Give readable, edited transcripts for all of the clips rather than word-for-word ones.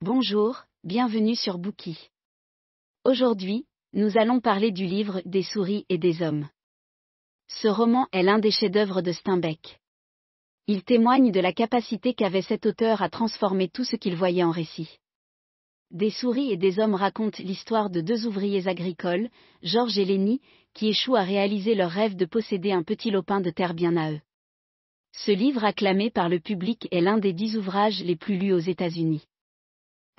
Bonjour, bienvenue sur Bookey. Aujourd'hui, nous allons parler du livre Des souris et des hommes. Ce roman est l'un des chefs-d'œuvre de Steinbeck. Il témoigne de la capacité qu'avait cet auteur à transformer tout ce qu'il voyait en récit. Des souris et des hommes raconte l'histoire de deux ouvriers agricoles, George et Lenny, qui échouent à réaliser leur rêve de posséder un petit lopin de terre bien à eux. Ce livre acclamé par le public est l'un des 10 ouvrages les plus lus aux États-Unis.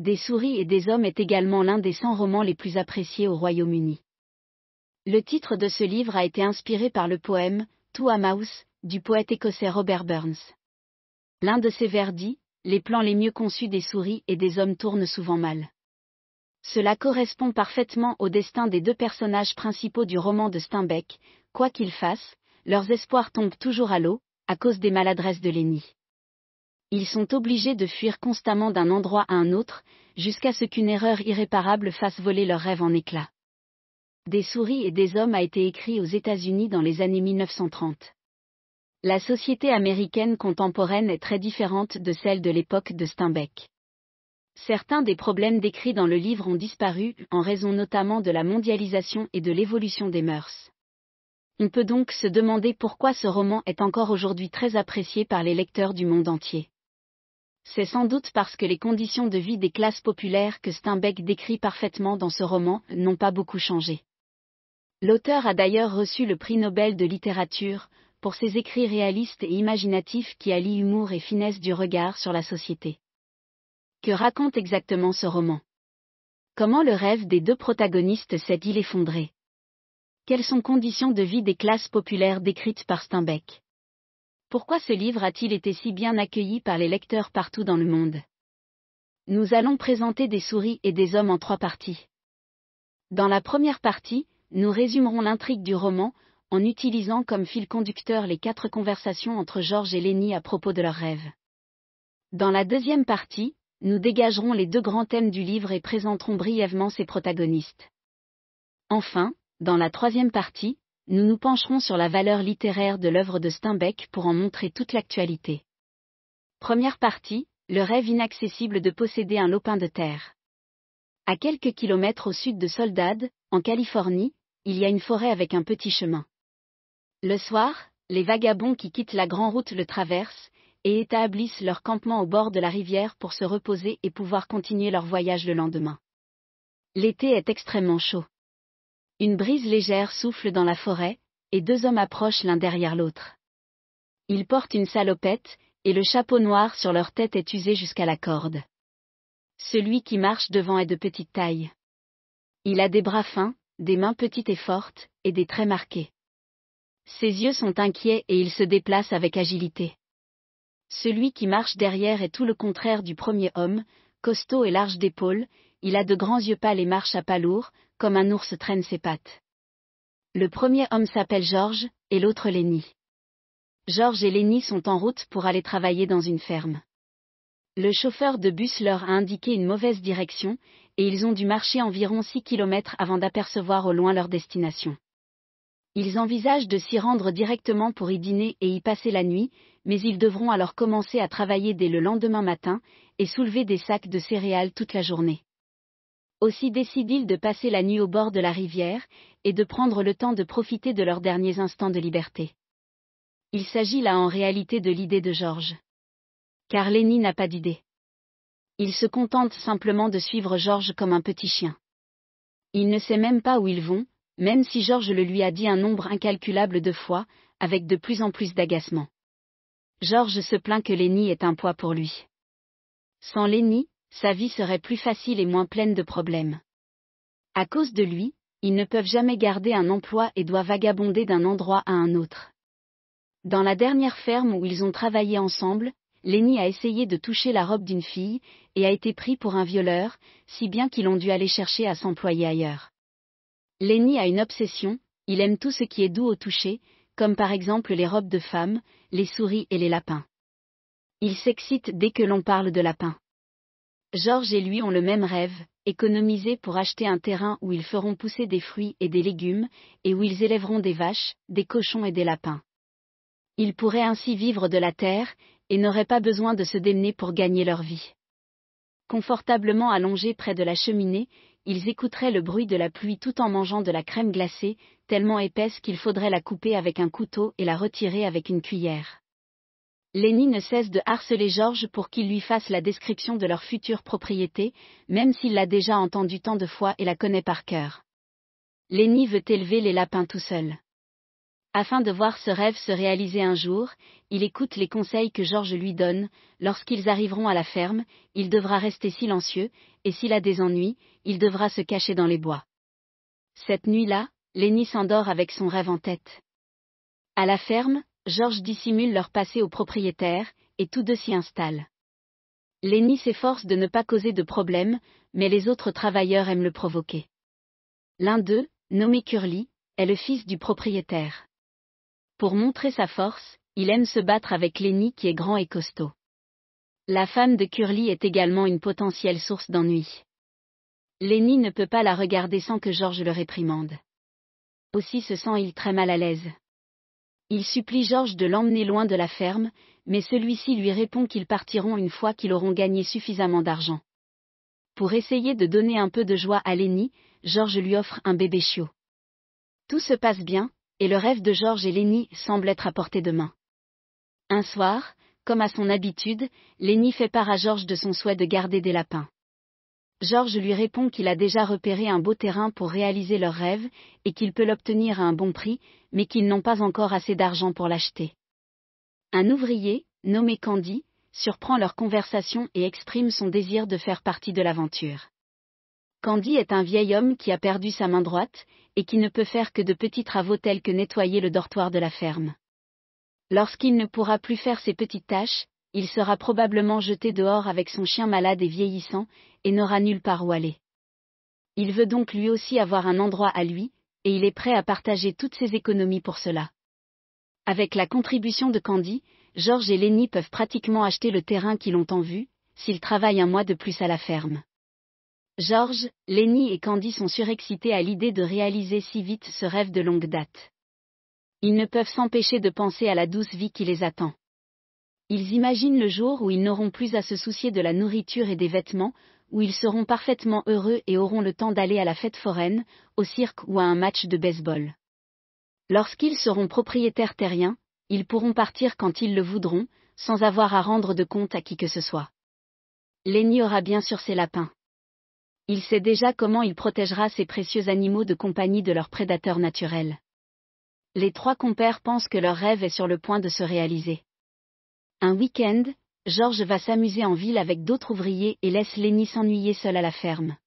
Des souris et des hommes est également l'un des 100 romans les plus appréciés au Royaume-Uni. Le titre de ce livre a été inspiré par le poème « To a Mouse » du poète écossais Robert Burns. L'un de ses vers dit « Les plans les mieux conçus des souris et des hommes tournent souvent mal ». Cela correspond parfaitement au destin des deux personnages principaux du roman de Steinbeck. Quoi qu'ils fassent, leurs espoirs tombent toujours à l'eau, à cause des maladresses de Lenny. Ils sont obligés de fuir constamment d'un endroit à un autre, jusqu'à ce qu'une erreur irréparable fasse voler leurs rêves en éclats. Des souris et des hommes a été écrit aux États-Unis dans les années 1930. La société américaine contemporaine est très différente de celle de l'époque de Steinbeck. Certains des problèmes décrits dans le livre ont disparu, en raison notamment de la mondialisation et de l'évolution des mœurs. On peut donc se demander pourquoi ce roman est encore aujourd'hui très apprécié par les lecteurs du monde entier. C'est sans doute parce que les conditions de vie des classes populaires que Steinbeck décrit parfaitement dans ce roman n'ont pas beaucoup changé. L'auteur a d'ailleurs reçu le prix Nobel de littérature, pour ses écrits réalistes et imaginatifs qui allient humour et finesse du regard sur la société. Que raconte exactement ce roman ? Comment le rêve des deux protagonistes s'est-il effondré ? Quelles sont les conditions de vie des classes populaires décrites par Steinbeck ? Pourquoi ce livre a-t-il été si bien accueilli par les lecteurs partout dans le monde ? Nous allons présenter Des souris et des hommes en 3 parties. Dans la première partie, nous résumerons l'intrigue du roman, en utilisant comme fil conducteur les 4 conversations entre George et Lenny à propos de leurs rêves. Dans la deuxième partie, nous dégagerons les 2 grands thèmes du livre et présenterons brièvement ses protagonistes. Enfin, dans la troisième partie, nous nous pencherons sur la valeur littéraire de l'œuvre de Steinbeck pour en montrer toute l'actualité. Première partie, le rêve inaccessible de posséder un lopin de terre. À quelques kilomètres au sud de Soledad, en Californie, il y a une forêt avec un petit chemin. Le soir, les vagabonds qui quittent la grande route le traversent, et établissent leur campement au bord de la rivière pour se reposer et pouvoir continuer leur voyage le lendemain. L'été est extrêmement chaud. Une brise légère souffle dans la forêt, et 2 hommes approchent l'un derrière l'autre. Ils portent une salopette, et le chapeau noir sur leur tête est usé jusqu'à la corde. Celui qui marche devant est de petite taille. Il a des bras fins, des mains petites et fortes, et des traits marqués. Ses yeux sont inquiets et il se déplace avec agilité. Celui qui marche derrière est tout le contraire du premier homme, costaud et large d'épaules, il a de grands yeux pâles et marche à pas lourds, comme un ours traîne ses pattes. Le premier homme s'appelle George, et l'autre Lenny. George et Lenny sont en route pour aller travailler dans une ferme. Le chauffeur de bus leur a indiqué une mauvaise direction, et ils ont dû marcher environ 6 kilomètres avant d'apercevoir au loin leur destination. Ils envisagent de s'y rendre directement pour y dîner et y passer la nuit, mais ils devront alors commencer à travailler dès le lendemain matin, et soulever des sacs de céréales toute la journée. Aussi décident-ils de passer la nuit au bord de la rivière, et de prendre le temps de profiter de leurs derniers instants de liberté. Il s'agit là en réalité de l'idée de George. Car Lenny n'a pas d'idée. Il se contente simplement de suivre George comme un petit chien. Il ne sait même pas où ils vont, même si George le lui a dit un nombre incalculable de fois, avec de plus en plus d'agacement. George se plaint que Lenny est un poids pour lui. Sans Lenny, sa vie serait plus facile et moins pleine de problèmes. À cause de lui, ils ne peuvent jamais garder un emploi et doivent vagabonder d'un endroit à un autre. Dans la dernière ferme où ils ont travaillé ensemble, Lenny a essayé de toucher la robe d'une fille, et a été pris pour un violeur, si bien qu'ils ont dû aller chercher à s'employer ailleurs. Lenny a une obsession, il aime tout ce qui est doux au toucher, comme par exemple les robes de femmes, les souris et les lapins. Il s'excite dès que l'on parle de lapins. George et lui ont le même rêve, économiser pour acheter un terrain où ils feront pousser des fruits et des légumes, et où ils élèveront des vaches, des cochons et des lapins. Ils pourraient ainsi vivre de la terre, et n'auraient pas besoin de se démener pour gagner leur vie. Confortablement allongés près de la cheminée, ils écouteraient le bruit de la pluie tout en mangeant de la crème glacée, tellement épaisse qu'il faudrait la couper avec un couteau et la retirer avec une cuillère. Lenny ne cesse de harceler George pour qu'il lui fasse la description de leur future propriété, même s'il l'a déjà entendue tant de fois et la connaît par cœur. Lenny veut élever les lapins tout seul. Afin de voir ce rêve se réaliser un jour, il écoute les conseils que George lui donne. Lorsqu'ils arriveront à la ferme, il devra rester silencieux, et s'il a des ennuis, il devra se cacher dans les bois. Cette nuit-là, Lenny s'endort avec son rêve en tête. À la ferme, George dissimule leur passé au propriétaire, et tous deux s'y installent. Lenny s'efforce de ne pas causer de problème, mais les autres travailleurs aiment le provoquer. L'un d'eux, nommé Curly, est le fils du propriétaire. Pour montrer sa force, il aime se battre avec Lenny qui est grand et costaud. La femme de Curly est également une potentielle source d'ennui. Lenny ne peut pas la regarder sans que George le réprimande. Aussi se sent-il très mal à l'aise. Il supplie George de l'emmener loin de la ferme, mais celui-ci lui répond qu'ils partiront une fois qu'ils auront gagné suffisamment d'argent. Pour essayer de donner un peu de joie à Lenny, George lui offre un bébé chiot. Tout se passe bien, et le rêve de George et Lenny semble être à portée de main. Un soir, comme à son habitude, Lenny fait part à George de son souhait de garder des lapins. George lui répond qu'il a déjà repéré un beau terrain pour réaliser leur rêve, et qu'il peut l'obtenir à un bon prix, mais qu'ils n'ont pas encore assez d'argent pour l'acheter. Un ouvrier, nommé Candy, surprend leur conversation et exprime son désir de faire partie de l'aventure. Candy est un vieil homme qui a perdu sa main droite, et qui ne peut faire que de petits travaux tels que nettoyer le dortoir de la ferme. Lorsqu'il ne pourra plus faire ces petites tâches, il sera probablement jeté dehors avec son chien malade et vieillissant, et n'aura nulle part où aller. Il veut donc lui aussi avoir un endroit à lui, et il est prêt à partager toutes ses économies pour cela. Avec la contribution de Candy, George et Lenny peuvent pratiquement acheter le terrain qu'ils ont en vue, s'ils travaillent un mois de plus à la ferme. George, Lenny et Candy sont surexcités à l'idée de réaliser si vite ce rêve de longue date. Ils ne peuvent s'empêcher de penser à la douce vie qui les attend. Ils imaginent le jour où ils n'auront plus à se soucier de la nourriture et des vêtements, où ils seront parfaitement heureux et auront le temps d'aller à la fête foraine, au cirque ou à un match de baseball. Lorsqu'ils seront propriétaires terriens, ils pourront partir quand ils le voudront, sans avoir à rendre de compte à qui que ce soit. Lenny aura bien sûr ses lapins. Il sait déjà comment il protégera ces précieux animaux de compagnie de leurs prédateurs naturels. Les trois compères pensent que leur rêve est sur le point de se réaliser. Un week-end, George va s'amuser en ville avec d'autres ouvriers et laisse Lenny s'ennuyer seul à la ferme.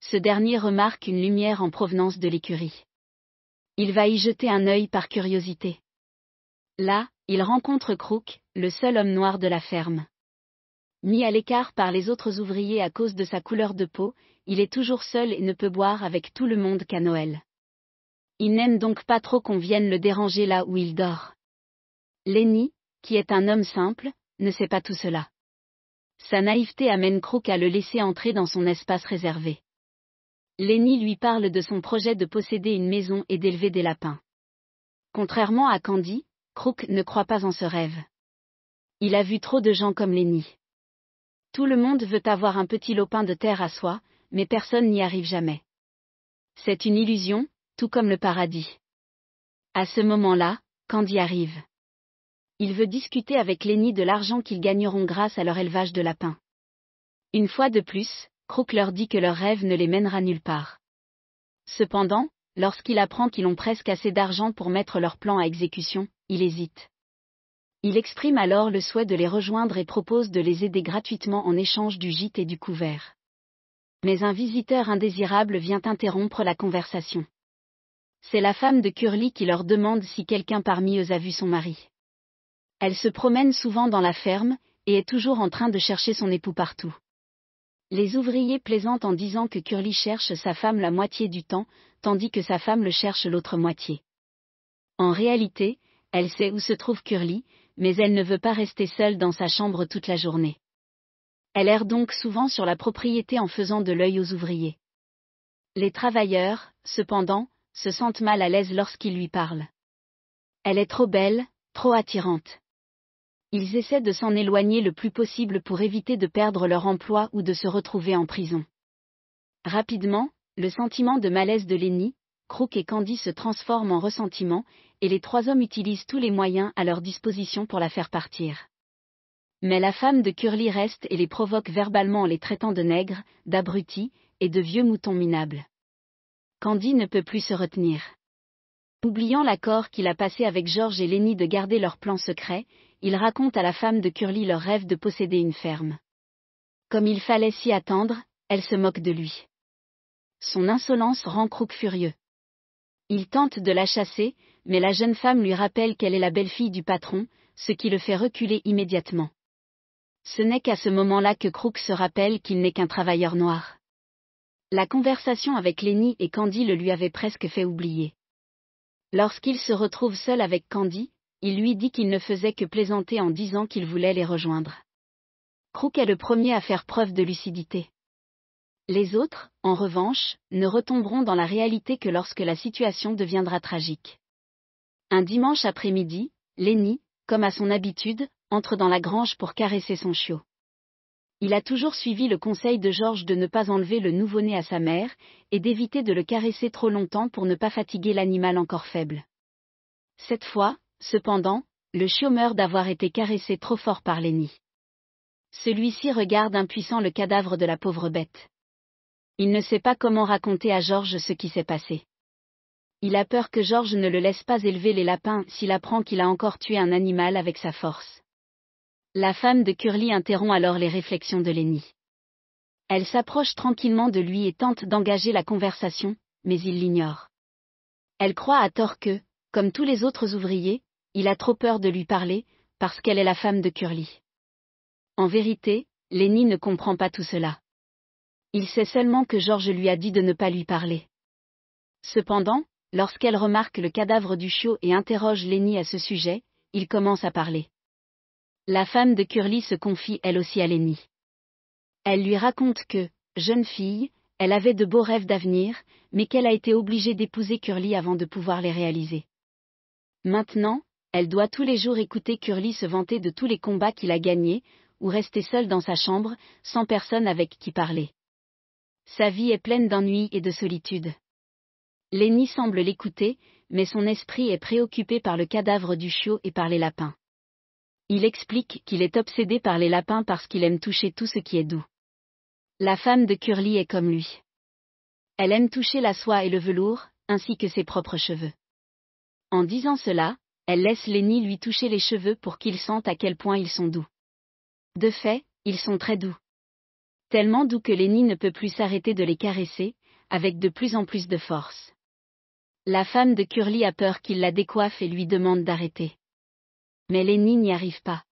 Ce dernier remarque une lumière en provenance de l'écurie. Il va y jeter un œil par curiosité. Là, il rencontre Crook, le seul homme noir de la ferme. Mis à l'écart par les autres ouvriers à cause de sa couleur de peau, il est toujours seul et ne peut boire avec tout le monde qu'à Noël. Il n'aime donc pas trop qu'on vienne le déranger là où il dort. Lenny, qui est un homme simple, ne sait pas tout cela. Sa naïveté amène Crook à le laisser entrer dans son espace réservé. Lenny lui parle de son projet de posséder une maison et d'élever des lapins. Contrairement à Candy, Crook ne croit pas en ce rêve. Il a vu trop de gens comme Lenny. Tout le monde veut avoir un petit lopin de terre à soi, mais personne n'y arrive jamais. C'est une illusion, tout comme le paradis. À ce moment-là, Candy arrive. Il veut discuter avec Lenny de l'argent qu'ils gagneront grâce à leur élevage de lapins. Une fois de plus, Crook leur dit que leur rêve ne les mènera nulle part. Cependant, lorsqu'il apprend qu'ils ont presque assez d'argent pour mettre leur plan à exécution, il hésite. Il exprime alors le souhait de les rejoindre et propose de les aider gratuitement en échange du gîte et du couvert. Mais un visiteur indésirable vient interrompre la conversation. C'est la femme de Curly qui leur demande si quelqu'un parmi eux a vu son mari. Elle se promène souvent dans la ferme, et est toujours en train de chercher son époux partout. Les ouvriers plaisantent en disant que Curly cherche sa femme la moitié du temps, tandis que sa femme le cherche l'autre moitié. En réalité, elle sait où se trouve Curly, mais elle ne veut pas rester seule dans sa chambre toute la journée. Elle erre donc souvent sur la propriété en faisant de l'œil aux ouvriers. Les travailleurs, cependant, se sentent mal à l'aise lorsqu'ils lui parlent. Elle est trop belle, trop attirante. Ils essaient de s'en éloigner le plus possible pour éviter de perdre leur emploi ou de se retrouver en prison. Rapidement, le sentiment de malaise de Lenny, Crook et Candy se transforme en ressentiment, et les trois hommes utilisent tous les moyens à leur disposition pour la faire partir. Mais la femme de Curly reste et les provoque verbalement en les traitant de nègres, d'abrutis, et de vieux moutons minables. Candy ne peut plus se retenir. Oubliant l'accord qu'il a passé avec George et Lenny de garder leur plan secret, il raconte à la femme de Curly leur rêve de posséder une ferme. Comme il fallait s'y attendre, elle se moque de lui. Son insolence rend Crook furieux. Il tente de la chasser, mais la jeune femme lui rappelle qu'elle est la belle-fille du patron, ce qui le fait reculer immédiatement. Ce n'est qu'à ce moment-là que Crook se rappelle qu'il n'est qu'un travailleur noir. La conversation avec Lenny et Candy le lui avait presque fait oublier. Lorsqu'il se retrouve seul avec Candy, il lui dit qu'il ne faisait que plaisanter en disant qu'il voulait les rejoindre. Crook est le premier à faire preuve de lucidité. Les autres, en revanche, ne retomberont dans la réalité que lorsque la situation deviendra tragique. Un dimanche après-midi, Lenny, comme à son habitude, entre dans la grange pour caresser son chiot. Il a toujours suivi le conseil de George de ne pas enlever le nouveau-né à sa mère, et d'éviter de le caresser trop longtemps pour ne pas fatiguer l'animal encore faible. Cette fois, cependant, le chiot meurt d'avoir été caressé trop fort par Lenny. Celui-ci regarde impuissant le cadavre de la pauvre bête. Il ne sait pas comment raconter à George ce qui s'est passé. Il a peur que George ne le laisse pas élever les lapins s'il apprend qu'il a encore tué un animal avec sa force. La femme de Curly interrompt alors les réflexions de Lenny. Elle s'approche tranquillement de lui et tente d'engager la conversation, mais il l'ignore. Elle croit à tort que, comme tous les autres ouvriers, il a trop peur de lui parler, parce qu'elle est la femme de Curly. En vérité, Lenny ne comprend pas tout cela. Il sait seulement que George lui a dit de ne pas lui parler. Cependant, lorsqu'elle remarque le cadavre du chiot et interroge Lenny à ce sujet, il commence à parler. La femme de Curly se confie elle aussi à Lenny. Elle lui raconte que, jeune fille, elle avait de beaux rêves d'avenir, mais qu'elle a été obligée d'épouser Curly avant de pouvoir les réaliser. Maintenant, elle doit tous les jours écouter Curly se vanter de tous les combats qu'il a gagnés, ou rester seule dans sa chambre, sans personne avec qui parler. Sa vie est pleine d'ennui et de solitude. Lenny semble l'écouter, mais son esprit est préoccupé par le cadavre du chiot et par les lapins. Il explique qu'il est obsédé par les lapins parce qu'il aime toucher tout ce qui est doux. La femme de Curly est comme lui. Elle aime toucher la soie et le velours, ainsi que ses propres cheveux. En disant cela, elle laisse Lenny lui toucher les cheveux pour qu'il sente à quel point ils sont doux. De fait, ils sont très doux. Tellement doux que Lenny ne peut plus s'arrêter de les caresser, avec de plus en plus de force. La femme de Curly a peur qu'il la décoiffe et lui demande d'arrêter. Mais Lenny n'y arrive pas.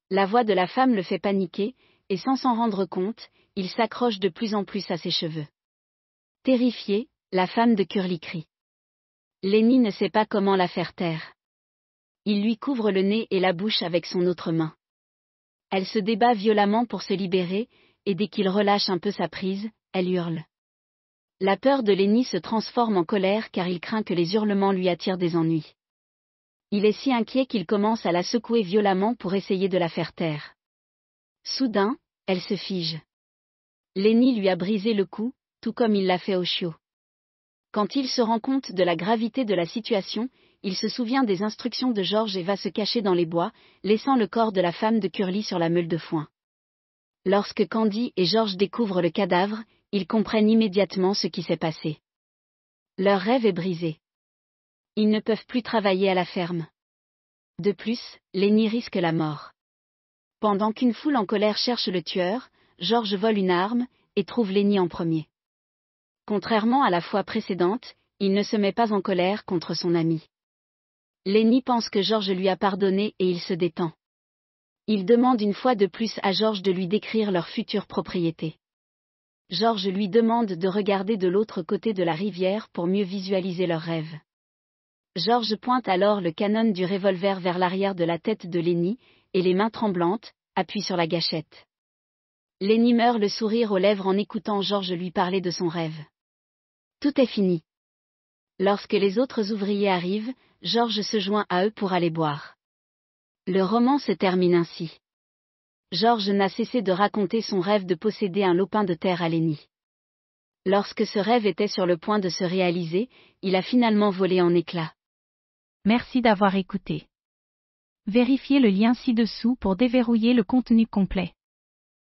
La voix de la femme le fait paniquer, et sans s'en rendre compte, il s'accroche de plus en plus à ses cheveux. Terrifiée, la femme de Curly crie. Lenny ne sait pas comment la faire taire. Il lui couvre le nez et la bouche avec son autre main. Elle se débat violemment pour se libérer, et dès qu'il relâche un peu sa prise, elle hurle. La peur de Lenny se transforme en colère car il craint que les hurlements lui attirent des ennuis. Il est si inquiet qu'il commence à la secouer violemment pour essayer de la faire taire. Soudain, elle se fige. Lenny lui a brisé le cou, tout comme il l'a fait au chiot. Quand il se rend compte de la gravité de la situation, il se souvient des instructions de George et va se cacher dans les bois, laissant le corps de la femme de Curly sur la meule de foin. Lorsque Candy et George découvrent le cadavre, ils comprennent immédiatement ce qui s'est passé. Leur rêve est brisé. Ils ne peuvent plus travailler à la ferme. De plus, Lenny risque la mort. Pendant qu'une foule en colère cherche le tueur, George vole une arme, et trouve Lenny en premier. Contrairement à la fois précédente, il ne se met pas en colère contre son ami. Lenny pense que George lui a pardonné et il se détend. Il demande une fois de plus à George de lui décrire leur future propriété. George lui demande de regarder de l'autre côté de la rivière pour mieux visualiser leurs rêves. George pointe alors le canon du revolver vers l'arrière de la tête de Lenny, et les mains tremblantes, appuie sur la gâchette. Lenny meurt le sourire aux lèvres en écoutant George lui parler de son rêve. Tout est fini. Lorsque les autres ouvriers arrivent, George se joint à eux pour aller boire. Le roman se termine ainsi. George n'a cessé de raconter son rêve de posséder un lopin de terre à Lenny. Lorsque ce rêve était sur le point de se réaliser, il a finalement volé en éclats. Merci d'avoir écouté. Vérifiez le lien ci-dessous pour déverrouiller le contenu complet.